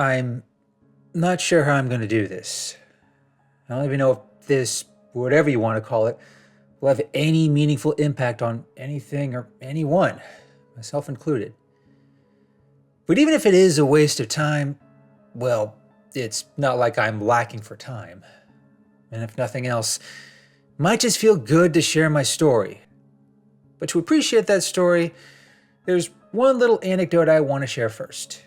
I'm not sure how I'm going to do this. I don't even know if this, whatever you want to call it, will have any meaningful impact on anything or anyone, myself included. But even if it is a waste of time, well, it's not like I'm lacking for time. And if nothing else, it might just feel good to share my story. But to appreciate that story, there's one little anecdote I want to share first.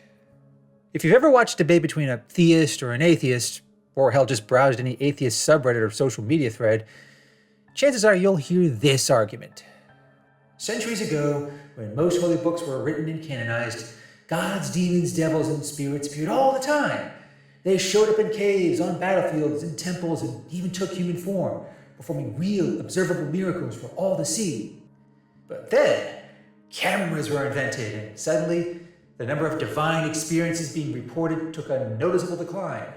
If you've ever watched a debate between a theist or an atheist, or hell, just browsed any atheist subreddit or social media thread, chances are you'll hear this argument. Centuries ago, when most holy books were written and canonized, gods, demons, devils, and spirits appeared all the time. They showed up in caves, on battlefields, in temples, and even took human form, performing real, observable miracles for all to see. But then, cameras were invented, and suddenly, the number of divine experiences being reported took a noticeable decline.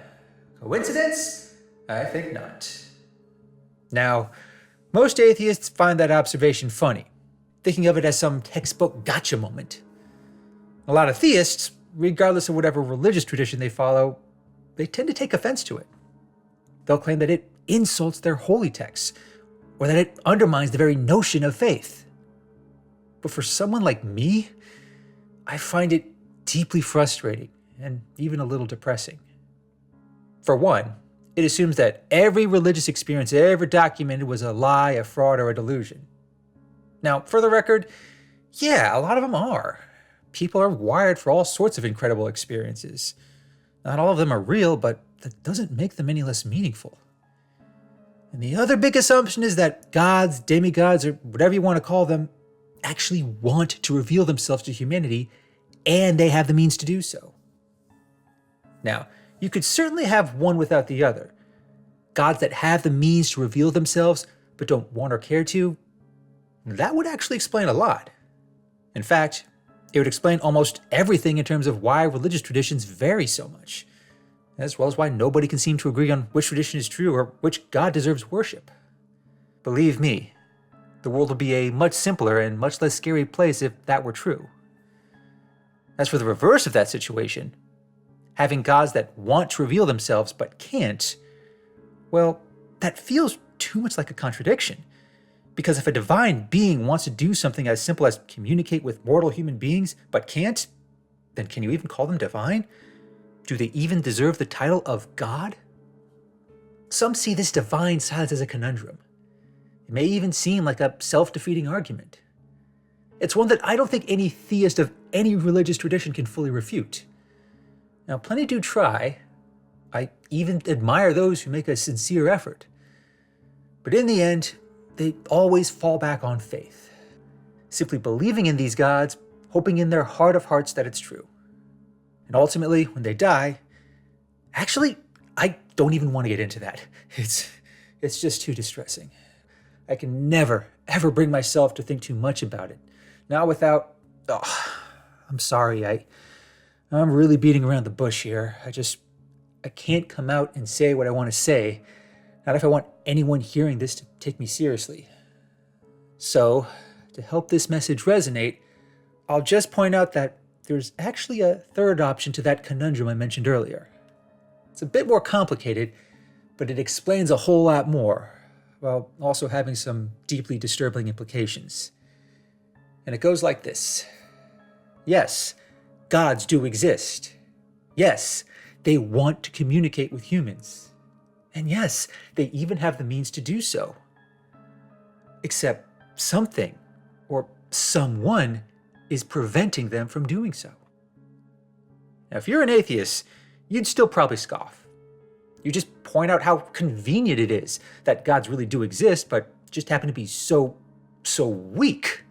Coincidence? I think not. Now, most atheists find that observation funny, thinking of it as some textbook gotcha moment. A lot of theists, regardless of whatever religious tradition they follow, they tend to take offense to it. They'll claim that it insults their holy texts, or that it undermines the very notion of faith. But for someone like me, I find it deeply frustrating and even a little depressing. For one, it assumes that every religious experience ever documented was a lie, a fraud, or a delusion. Now, for the record, yeah, a lot of them are. People are wired for all sorts of incredible experiences. Not all of them are real, but that doesn't make them any less meaningful. And the other big assumption is that gods, demigods, or whatever you want to call them, actually want to reveal themselves to humanity, and they have the means to do so. Now, you could certainly have one without the other. Gods that have the means to reveal themselves, but don't want or care to, that would actually explain a lot. In fact, it would explain almost everything in terms of why religious traditions vary so much, as well as why nobody can seem to agree on which tradition is true or which god deserves worship. Believe me, the world would be a much simpler and much less scary place if that were true. As for the reverse of that situation, having gods that want to reveal themselves but can't, well, that feels too much like a contradiction. Because if a divine being wants to do something as simple as communicate with mortal human beings but can't, then can you even call them divine? Do they even deserve the title of God? Some see this divine silence as a conundrum. It may even seem like a self-defeating argument. It's one that I don't think any theist of any religious tradition can fully refute. Now, plenty do try. I even admire those who make a sincere effort. But in the end, they always fall back on faith. Simply believing in these gods, hoping in their heart of hearts that it's true. And ultimately, when they die, actually, I don't even want to get into that. It's just too distressing. I can never, ever bring myself to think too much about it. Not without, I'm sorry, I'm really beating around the bush here. I can't come out and say what I want to say, not if I want anyone hearing this to take me seriously. So, to help this message resonate, I'll just point out that there's actually a third option to that conundrum I mentioned earlier. It's a bit more complicated, but it explains a whole lot more, while also having some deeply disturbing implications. And it goes like this. Yes, gods do exist. Yes, they want to communicate with humans. And yes, they even have the means to do so. Except something, or someone, is preventing them from doing so. Now, if you're an atheist, you'd still probably scoff. You just point out how convenient it is that gods really do exist, but just happen to be so weak.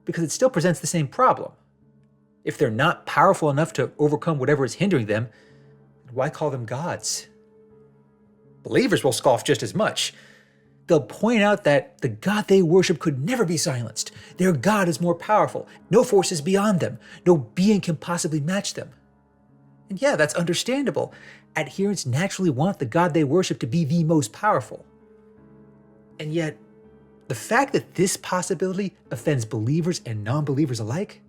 Because it still presents the same problem. If they're not powerful enough to overcome whatever is hindering them, why call them gods? Believers will scoff just as much. They'll point out that the God they worship could never be silenced. Their God is more powerful. No force is beyond them. No being can possibly match them. And yeah, that's understandable. Adherents naturally want the God they worship to be the most powerful. And yet, the fact that this possibility offends believers and non-believers alike,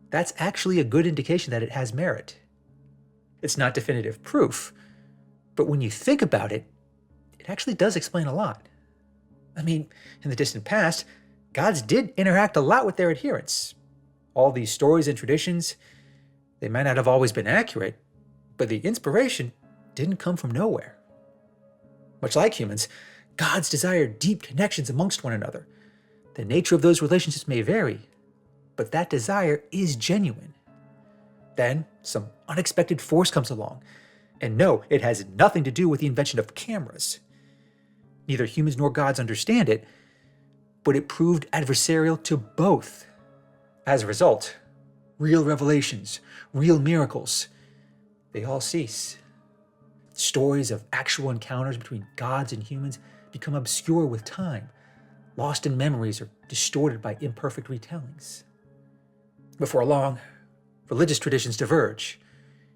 that's actually a good indication that it has merit. It's not definitive proof, but when you think about it, it actually does explain a lot. I mean, in the distant past, gods did interact a lot with their adherents. All these stories and traditions, they might not have always been accurate, but the inspiration didn't come from nowhere. Much like humans, gods desire deep connections amongst one another. The nature of those relationships may vary, but that desire is genuine. Then some unexpected force comes along, and no, it has nothing to do with the invention of cameras. Neither humans nor gods understand it, but it proved adversarial to both. As a result, real revelations, real miracles, they all cease. Stories of actual encounters between gods and humans become obscure with time, lost in memories or distorted by imperfect retellings. Before long, religious traditions diverge.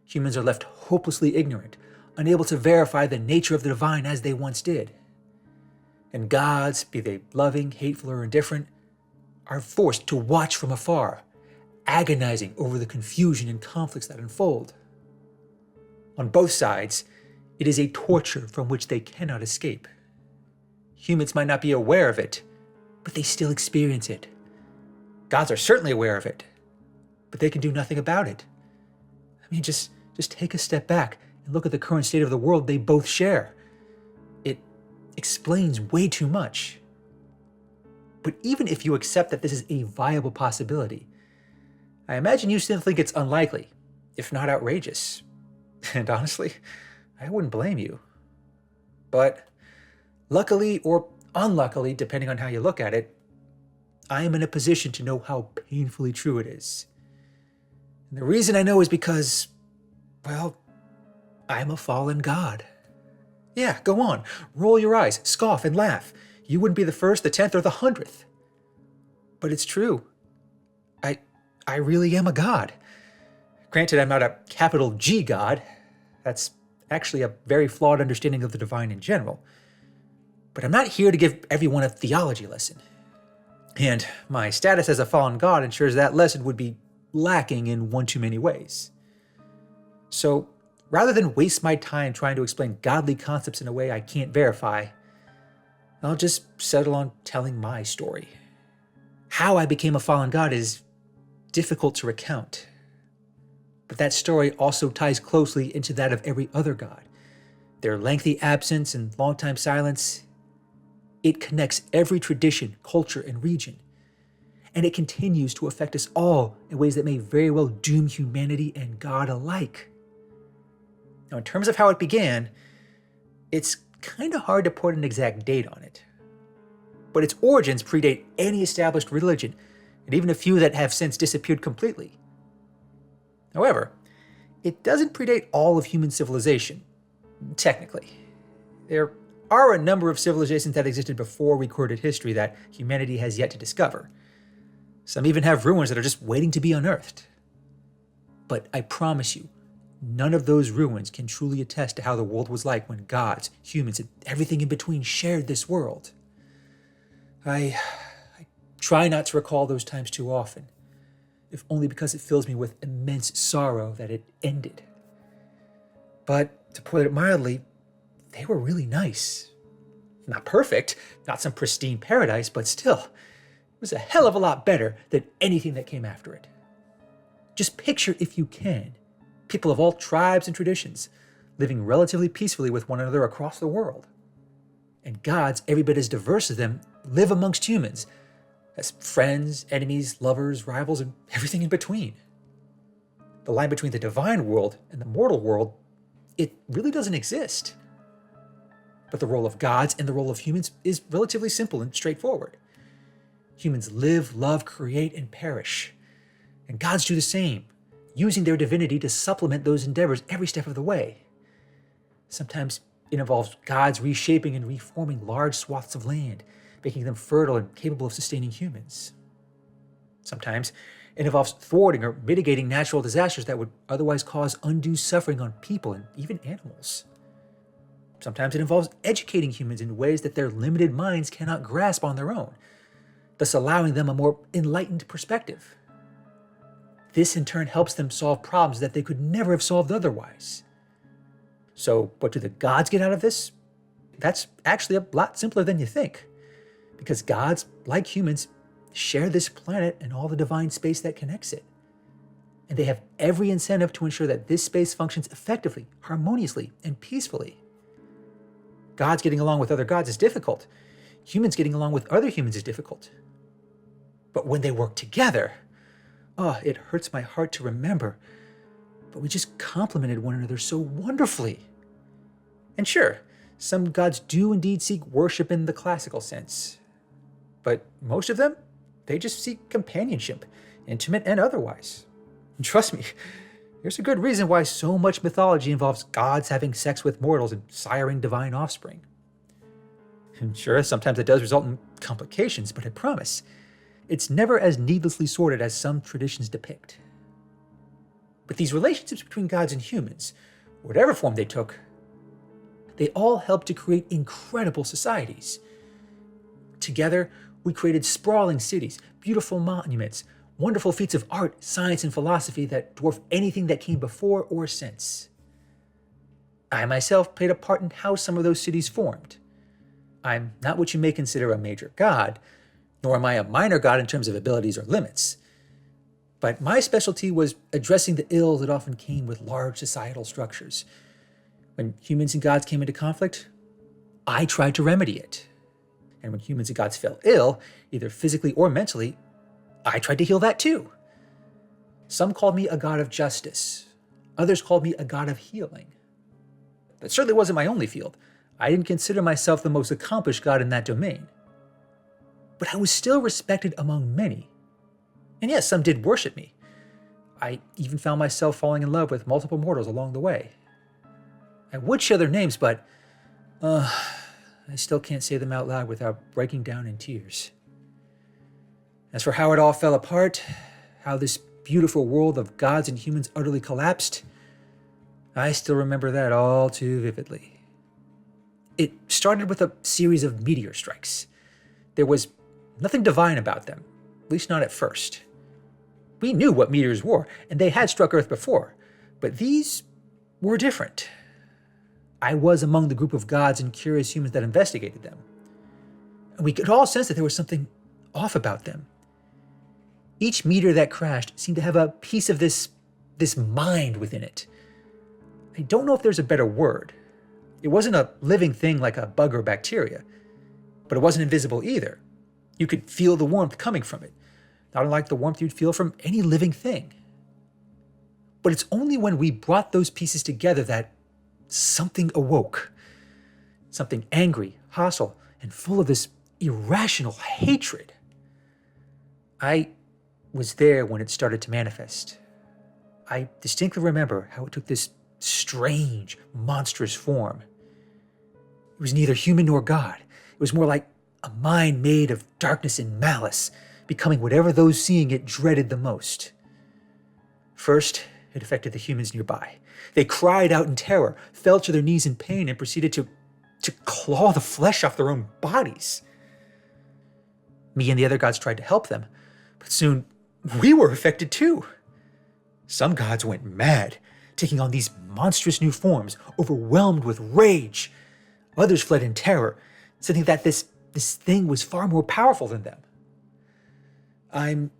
Humans are left hopelessly ignorant, unable to verify the nature of the divine as they once did. And gods, be they loving, hateful, or indifferent, are forced to watch from afar, agonizing over the confusion and conflicts that unfold. On both sides, it is a torture from which they cannot escape. Humans might not be aware of it, but they still experience it. Gods are certainly aware of it, but they can do nothing about it. I mean, just take a step back and look at the current state of the world they both share. It explains way too much. But even if you accept that this is a viable possibility, I imagine you still think it's unlikely, if not outrageous. And honestly, I wouldn't blame you. But luckily or unluckily, depending on how you look at it, I am in a position to know how painfully true it is. And the reason I know is because, well, I'm a fallen god. Yeah, go on, roll your eyes, scoff, and laugh. You wouldn't be the first, the 10th, or the 100th. But it's true. I really am a god. Granted, I'm not a capital G god. That's actually a very flawed understanding of the divine in general. But I'm not here to give everyone a theology lesson. And my status as a fallen god ensures that lesson would be lacking in one too many ways. So, rather than waste my time trying to explain godly concepts in a way I can't verify, I'll just settle on telling my story. How I became a fallen god is difficult to recount. But that story also ties closely into that of every other god. Their lengthy absence and long-time silence, it connects every tradition, culture, and region. And it continues to affect us all in ways that may very well doom humanity and God alike. Now, in terms of how it began, it's kind of hard to put an exact date on it. But its origins predate any established religion, and even a few that have since disappeared completely. However, it doesn't predate all of human civilization, technically. There are a number of civilizations that existed before recorded history that humanity has yet to discover. Some even have ruins that are just waiting to be unearthed. But I promise you, none of those ruins can truly attest to how the world was like when gods, humans, and everything in between shared this world. I try not to recall those times too often, if only because it fills me with immense sorrow that it ended. But to put it mildly, they were really nice. Not perfect, not some pristine paradise, but still, it was a hell of a lot better than anything that came after it. Just picture, if you can, people of all tribes and traditions living relatively peacefully with one another across the world. And gods, every bit as diverse as them, live amongst humans as friends, enemies, lovers, rivals, and everything in between. The line between the divine world and the mortal world, it really doesn't exist. But the role of gods and the role of humans is relatively simple and straightforward. Humans live, love, create, and perish. And gods do the same, using their divinity to supplement those endeavors every step of the way. Sometimes it involves gods reshaping and reforming large swaths of land, making them fertile and capable of sustaining humans. Sometimes it involves thwarting or mitigating natural disasters that would otherwise cause undue suffering on people and even animals. Sometimes it involves educating humans in ways that their limited minds cannot grasp on their own, thus allowing them a more enlightened perspective. This in turn helps them solve problems that they could never have solved otherwise. So what do the gods get out of this? That's actually a lot simpler than you think. Because gods, like humans, share this planet and all the divine space that connects it. And they have every incentive to ensure that this space functions effectively, harmoniously, and peacefully. Gods getting along with other gods is difficult. Humans getting along with other humans is difficult. But when they work together, it hurts my heart to remember, but we just complemented one another so wonderfully. And sure, some gods do indeed seek worship in the classical sense. But most of them, they just seek companionship, intimate and otherwise. And trust me, there's a good reason why so much mythology involves gods having sex with mortals and siring divine offspring. And sure, sometimes it does result in complications, but I promise, it's never as needlessly sordid as some traditions depict. But these relationships between gods and humans, whatever form they took, they all helped to create incredible societies. Together, we created sprawling cities, beautiful monuments, wonderful feats of art, science, and philosophy that dwarf anything that came before or since. I myself played a part in how some of those cities formed. I'm not what you may consider a major god, nor am I a minor god in terms of abilities or limits. But my specialty was addressing the ills that often came with large societal structures. When humans and gods came into conflict, I tried to remedy it. And when humans and gods fell ill, either physically or mentally, I tried to heal that too. Some called me a god of justice. Others called me a god of healing. That certainly wasn't my only field. I didn't consider myself the most accomplished god in that domain. But I was still respected among many. And yes, some did worship me. I even found myself falling in love with multiple mortals along the way. I would share their names, but I still can't say them out loud without breaking down in tears. As for how it all fell apart, how this beautiful world of gods and humans utterly collapsed, I still remember that all too vividly. It started with a series of meteor strikes. There was nothing divine about them, at least not at first. We knew what meteors were, and they had struck Earth before, but these were different. I was among the group of gods and curious humans that investigated them. And we could all sense that there was something off about them. Each meteor that crashed seemed to have a piece of this mind within it. I don't know if there's a better word. It wasn't a living thing like a bug or bacteria, but it wasn't invisible either. You could feel the warmth coming from it, not unlike the warmth you'd feel from any living thing. But it's only when we brought those pieces together that something awoke. Something angry, hostile, and full of this irrational hatred. I was there when it started to manifest. I distinctly remember how it took this strange, monstrous form. It was neither human nor God. It was more like a mind made of darkness and malice, becoming whatever those seeing it dreaded the most. First, it affected the humans nearby. They cried out in terror, fell to their knees in pain, and proceeded to claw the flesh off their own bodies. Me and the other gods tried to help them, but soon we were affected too. Some gods went mad, taking on these monstrous new forms, overwhelmed with rage. Others fled in terror, saying that this thing was far more powerful than them. I'm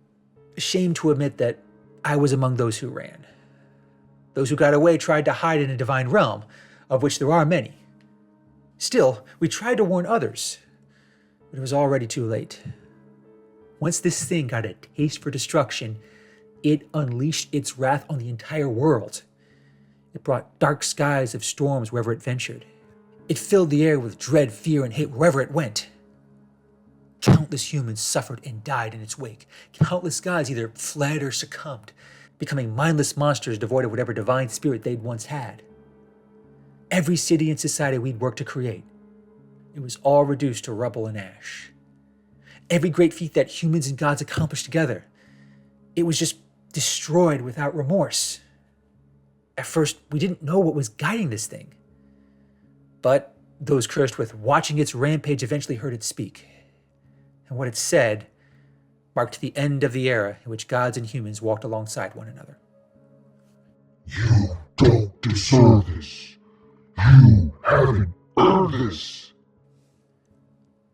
ashamed to admit that I was among those who ran. Those who got away tried to hide in a divine realm, of which there are many. Still, we tried to warn others, but it was already too late. Once this thing got a taste for destruction, it unleashed its wrath on the entire world. It brought dark skies of storms wherever it ventured. It filled the air with dread, fear, and hate wherever it went. Countless humans suffered and died in its wake. Countless gods either fled or succumbed, becoming mindless monsters devoid of whatever divine spirit they'd once had. Every city and society we'd worked to create, it was all reduced to rubble and ash. Every great feat that humans and gods accomplished together, it was just destroyed without remorse. At first, we didn't know what was guiding this thing. But those cursed with watching its rampage eventually heard it speak. And what it said marked the end of the era in which gods and humans walked alongside one another. You don't deserve this. You haven't earned this.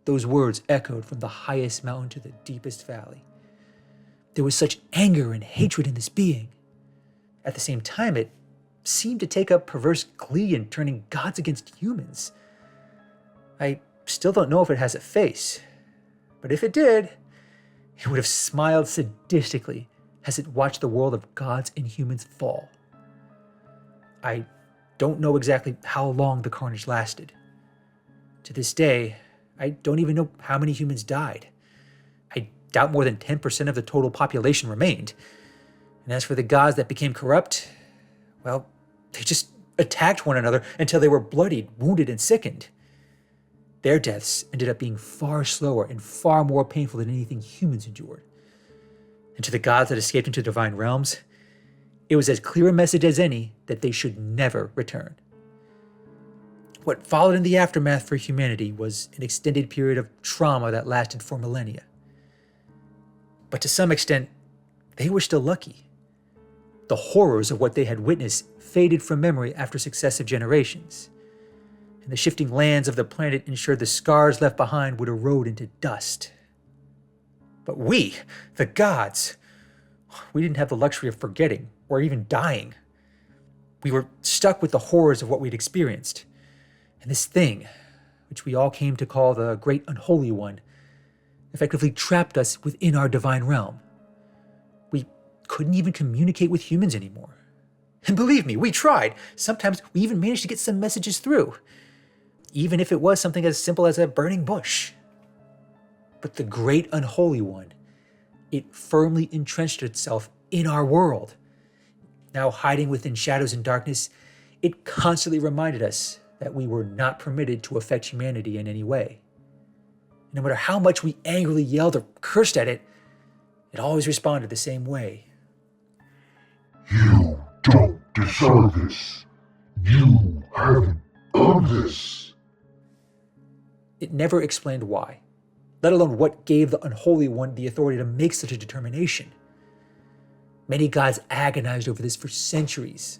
Those words echoed from the highest mountain to the deepest valley. There was such anger and hatred in this being. At the same time, it seemed to take up perverse glee in turning gods against humans. I still don't know if it has a face, but if it did, it would have smiled sadistically as it watched the world of gods and humans fall. I don't know exactly how long the carnage lasted. To this day, I don't even know how many humans died. I doubt more than 10% of the total population remained. And as for the gods that became corrupt, well, they just attacked one another until they were bloodied, wounded, and sickened. Their deaths ended up being far slower and far more painful than anything humans endured. And to the gods that escaped into the divine realms, it was as clear a message as any that they should never return. What followed in the aftermath for humanity was an extended period of trauma that lasted for millennia. But to some extent, they were still lucky. The horrors of what they had witnessed faded from memory after successive generations, and the shifting lands of the planet ensured the scars left behind would erode into dust. But we, the gods, we didn't have the luxury of forgetting or even dying. We were stuck with the horrors of what we'd experienced. And this thing, which we all came to call the Great Unholy One, effectively trapped us within our divine realm. We couldn't even communicate with humans anymore. And believe me, we tried. Sometimes we even managed to get some messages through, even if it was something as simple as a burning bush. But the Great Unholy One, it firmly entrenched itself in our world. Now hiding within shadows and darkness, it constantly reminded us that we were not permitted to affect humanity in any way. No matter how much we angrily yelled or cursed at it, it always responded the same way. You don't deserve this. You haven't earned this. It never explained why, let alone what gave the Unholy One the authority to make such a determination. Many gods agonized over this for centuries.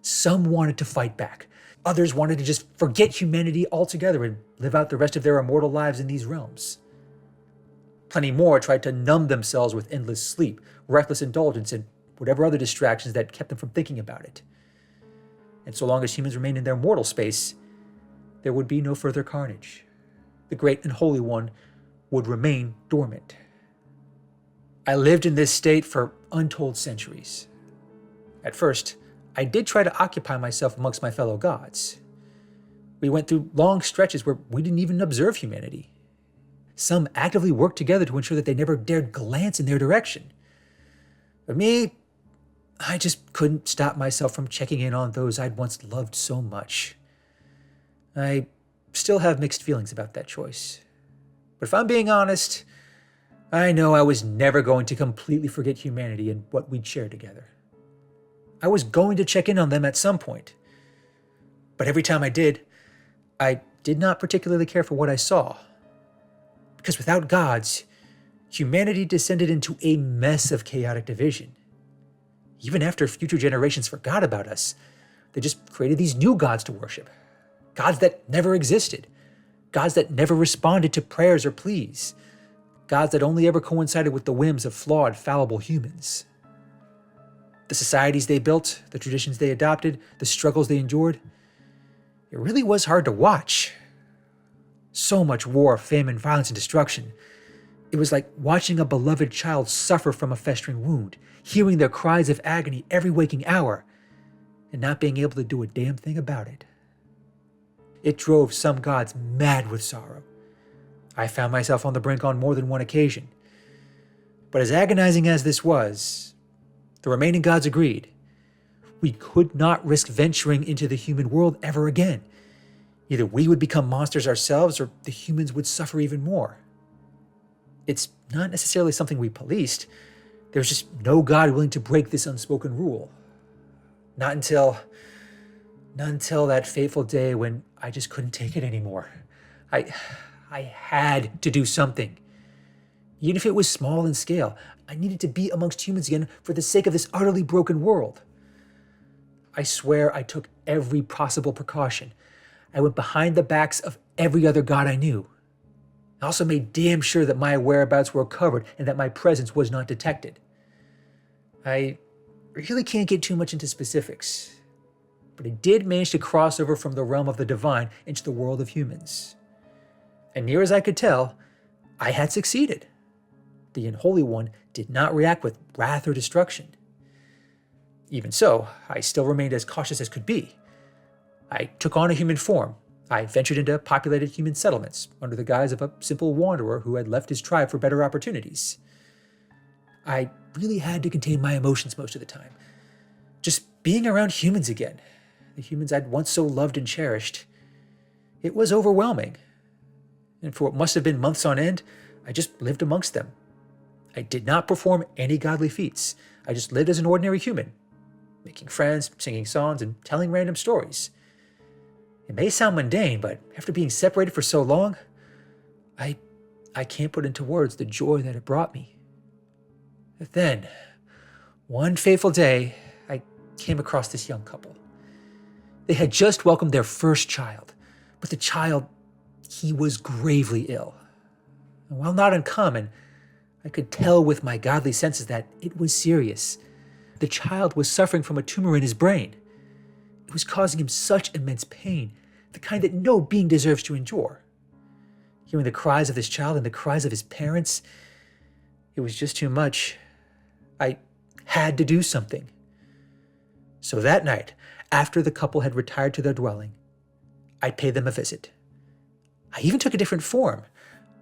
Some wanted to fight back. Others wanted to just forget humanity altogether and live out the rest of their immortal lives in these realms. Plenty more tried to numb themselves with endless sleep, reckless indulgence, and whatever other distractions that kept them from thinking about it. And so long as humans remained in their mortal space, there would be no further carnage. The Great and Holy One would remain dormant. I lived in this state for untold centuries. At first, I did try to occupy myself amongst my fellow gods. We went through long stretches where we didn't even observe humanity. Some actively worked together to ensure that they never dared glance in their direction. But me, I just couldn't stop myself from checking in on those I'd once loved so much. I still have mixed feelings about that choice. But if I'm being honest, I know I was never going to completely forget humanity and what we'd shared together. I was going to check in on them at some point. But every time I did not particularly care for what I saw. Because without gods, humanity descended into a mess of chaotic division. Even after future generations forgot about us, they just created these new gods to worship. Gods that never existed. Gods that never responded to prayers or pleas. Gods that only ever coincided with the whims of flawed, fallible humans. The societies they built, the traditions they adopted, the struggles they endured, it really was hard to watch. So much war, famine, violence, and destruction. It was like watching a beloved child suffer from a festering wound, hearing their cries of agony every waking hour, and not being able to do a damn thing about it. It drove some gods mad with sorrow. I found myself on the brink on more than one occasion. But as agonizing as this was, the remaining gods agreed. We could not risk venturing into the human world ever again. Either we would become monsters ourselves, or the humans would suffer even more. It's not necessarily something we policed. There was just no god willing to break this unspoken rule. Not until that fateful day when I just couldn't take it anymore. I had to do something. Even if it was small in scale, I needed to be amongst humans again for the sake of this utterly broken world. I swear I took every possible precaution. I went behind the backs of every other god I knew. I also made damn sure that my whereabouts were covered and that my presence was not detected. I really can't get too much into specifics, but I did manage to cross over from the realm of the divine into the world of humans. And near as I could tell, I had succeeded. The Unholy One did not react with wrath or destruction. Even so, I still remained as cautious as could be. I took on a human form. I ventured into populated human settlements under the guise of a simple wanderer who had left his tribe for better opportunities. I really had to contain my emotions most of the time. Just being around humans again, the humans I'd once so loved and cherished, it was overwhelming. And for what must have been months on end, I just lived amongst them. I did not perform any godly feats. I just lived as an ordinary human, making friends, singing songs, and telling random stories. It may sound mundane, but after being separated for so long, I can't put into words the joy that it brought me. But then, one fateful day, I came across this young couple. They had just welcomed their first child, but the child, he was gravely ill. And while not uncommon, I could tell with my godly senses that it was serious. The child was suffering from a tumor in his brain. It was causing him such immense pain, the kind that no being deserves to endure. Hearing the cries of this child and the cries of his parents, it was just too much. I had to do something. So that night, after the couple had retired to their dwelling, I paid them a visit. I even took a different form.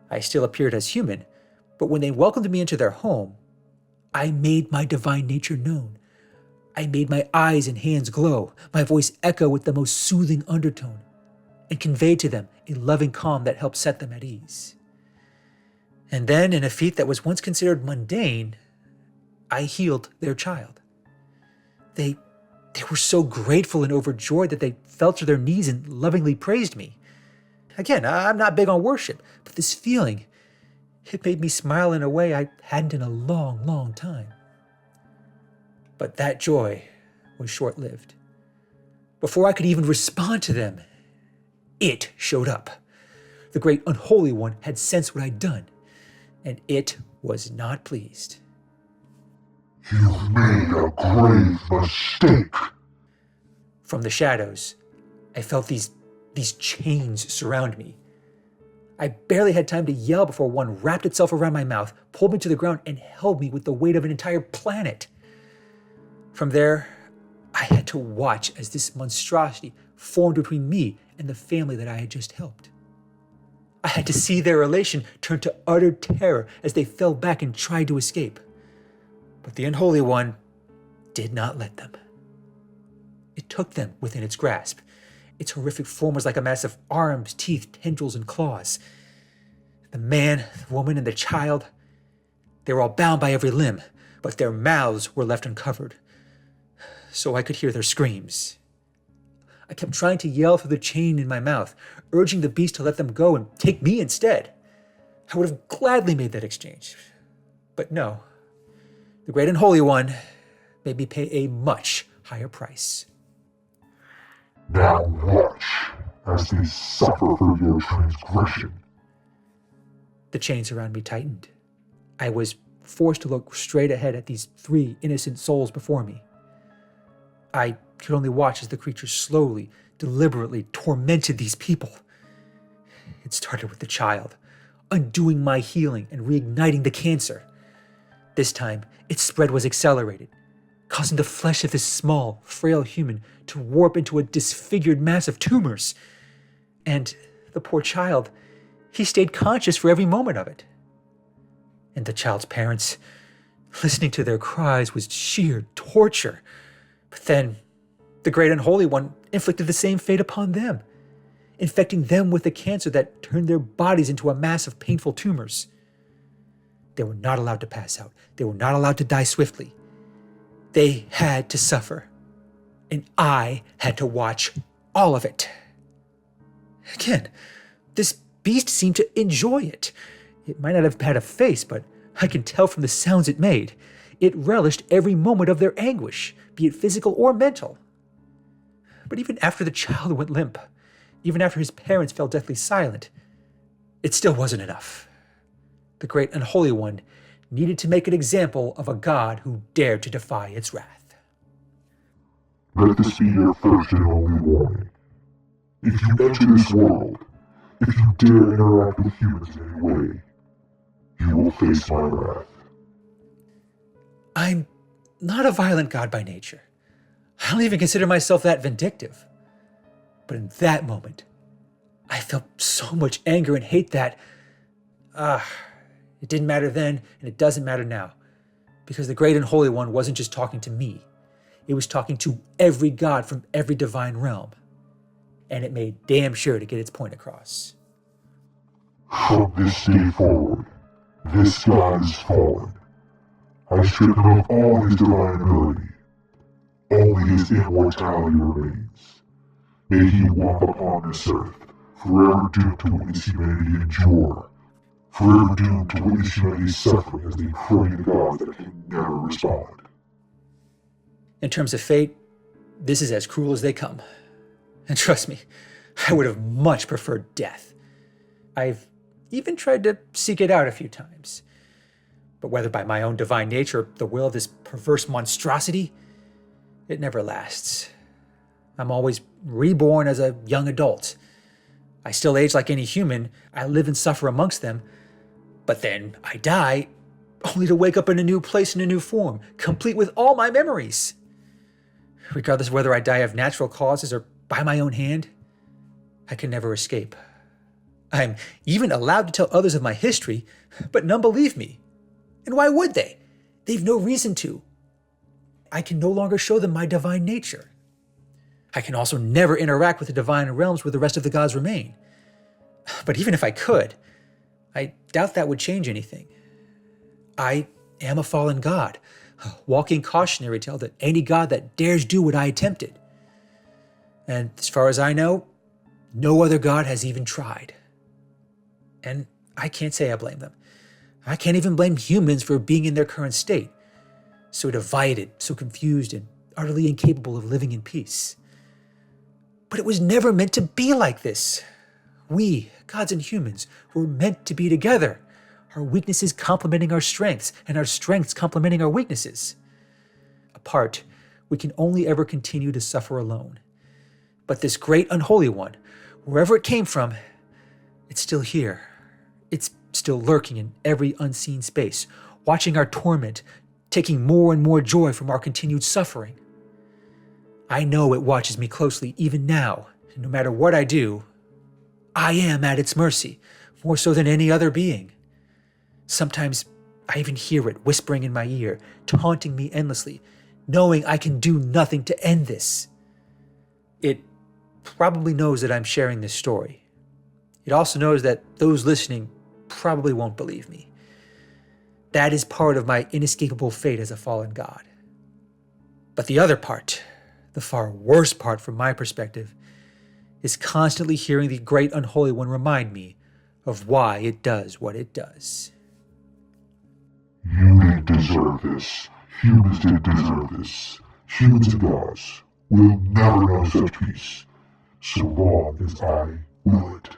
I still appeared as human, but when they welcomed me into their home, I made my divine nature known. I made my eyes and hands glow, my voice echo with the most soothing undertone, and conveyed to them a loving calm that helped set them at ease. And then, in a feat that was once considered mundane, I healed their child. They were so grateful and overjoyed that they fell to their knees and lovingly praised me. Again, I'm not big on worship, but this feeling, it made me smile in a way I hadn't in a long, long time. But that joy was short-lived. Before I could even respond to them, it showed up. The great Unholy One had sensed what I'd done, and it was not pleased. You've made a grave mistake. From the shadows, I felt these chains surround me. I barely had time to yell before one wrapped itself around my mouth, pulled me to the ground, and held me with the weight of an entire planet. From there, I had to watch as this monstrosity formed between me and the family that I had just helped. I had to see their relation turn to utter terror as they fell back and tried to escape. But the Unholy One did not let them. It took them within its grasp. Its horrific form was like a mass of arms, teeth, tendrils, and claws. The man, the woman, and the child, they were all bound by every limb, but their mouths were left uncovered, so I could hear their screams. I kept trying to yell through the chain in my mouth, urging the beast to let them go and take me instead. I would have gladly made that exchange, but no. The Great Unholy One made me pay a much higher price. Now watch as they suffer for your transgression. The chains around me tightened. I was forced to look straight ahead at these 3 innocent souls before me. I could only watch as the creatures slowly, deliberately tormented these people. It started with the child, undoing my healing and reigniting the cancer. This time, its spread was accelerated, causing the flesh of this small, frail human to warp into a disfigured mass of tumors. And the poor child, he stayed conscious for every moment of it. And the child's parents, listening to their cries was sheer torture. But then, the Great Unholy One inflicted the same fate upon them, infecting them with a cancer that turned their bodies into a mass of painful tumors. They were not allowed to pass out. They were not allowed to die swiftly. They had to suffer, and I had to watch all of it. Again, this beast seemed to enjoy it. It might not have had a face, but I can tell from the sounds it made. It relished every moment of their anguish, be it physical or mental. But even after the child went limp, even after his parents fell deathly silent, it still wasn't enough. The great Unholy One needed to make an example of a god who dared to defy its wrath. Let this be your first and only warning. If you enter this world, if you dare interact with humans in any way, you will face my wrath. I'm not a violent god by nature. I don't even consider myself that vindictive. But in that moment, I felt so much anger and hate that, it didn't matter then, and it doesn't matter now. Because the great Unholy One wasn't just talking to me. It was talking to every god from every divine realm. And it made damn sure to get its point across. From this day forward, this god is fallen. I strip him of all his divine ability. Only his immortality remains. May he walk upon this earth, forever doomed to witness humanity endure, forever doomed to witness humanity's suffering as they pray to gods that can never respond. In terms of fate, this is as cruel as they come. And trust me, I would have much preferred death. I've even tried to seek it out a few times. But whether by my own divine nature or the will of this perverse monstrosity, it never lasts. I'm always reborn as a young adult. I still age like any human. I live and suffer amongst them. But then I die, only to wake up in a new place in a new form, complete with all my memories. Regardless of whether I die of natural causes or by my own hand, I can never escape. I'm even allowed to tell others of my history, but none believe me. And why would they? They've no reason to. I can no longer show them my divine nature. I can also never interact with the divine realms where the rest of the gods remain. But even if I could, I doubt that would change anything. I am a fallen god, a walking cautionary tale that any god that dares do what I attempted. And as far as I know, no other god has even tried. And I can't say I blame them. I can't even blame humans for being in their current state, so divided, so confused, and utterly incapable of living in peace. But it was never meant to be like this. We, gods and humans, were meant to be together, our weaknesses complementing our strengths, and our strengths complementing our weaknesses. Apart, we can only ever continue to suffer alone. But this great Unholy One, wherever it came from, it's still here. It's still lurking in every unseen space, watching our torment, taking more and more joy from our continued suffering. I know it watches me closely even now, and no matter what I do, I am at its mercy, more so than any other being. Sometimes I even hear it whispering in my ear, taunting me endlessly, knowing I can do nothing to end this. It probably knows that I'm sharing this story. It also knows that those listening probably won't believe me. That is part of my inescapable fate as a fallen god. But the other part, the far worse part from my perspective, is constantly hearing the great Unholy One remind me of why it does what it does. You didn't deserve this. Humans didn't deserve this. Humans and gods will never know such peace, so long as I will it.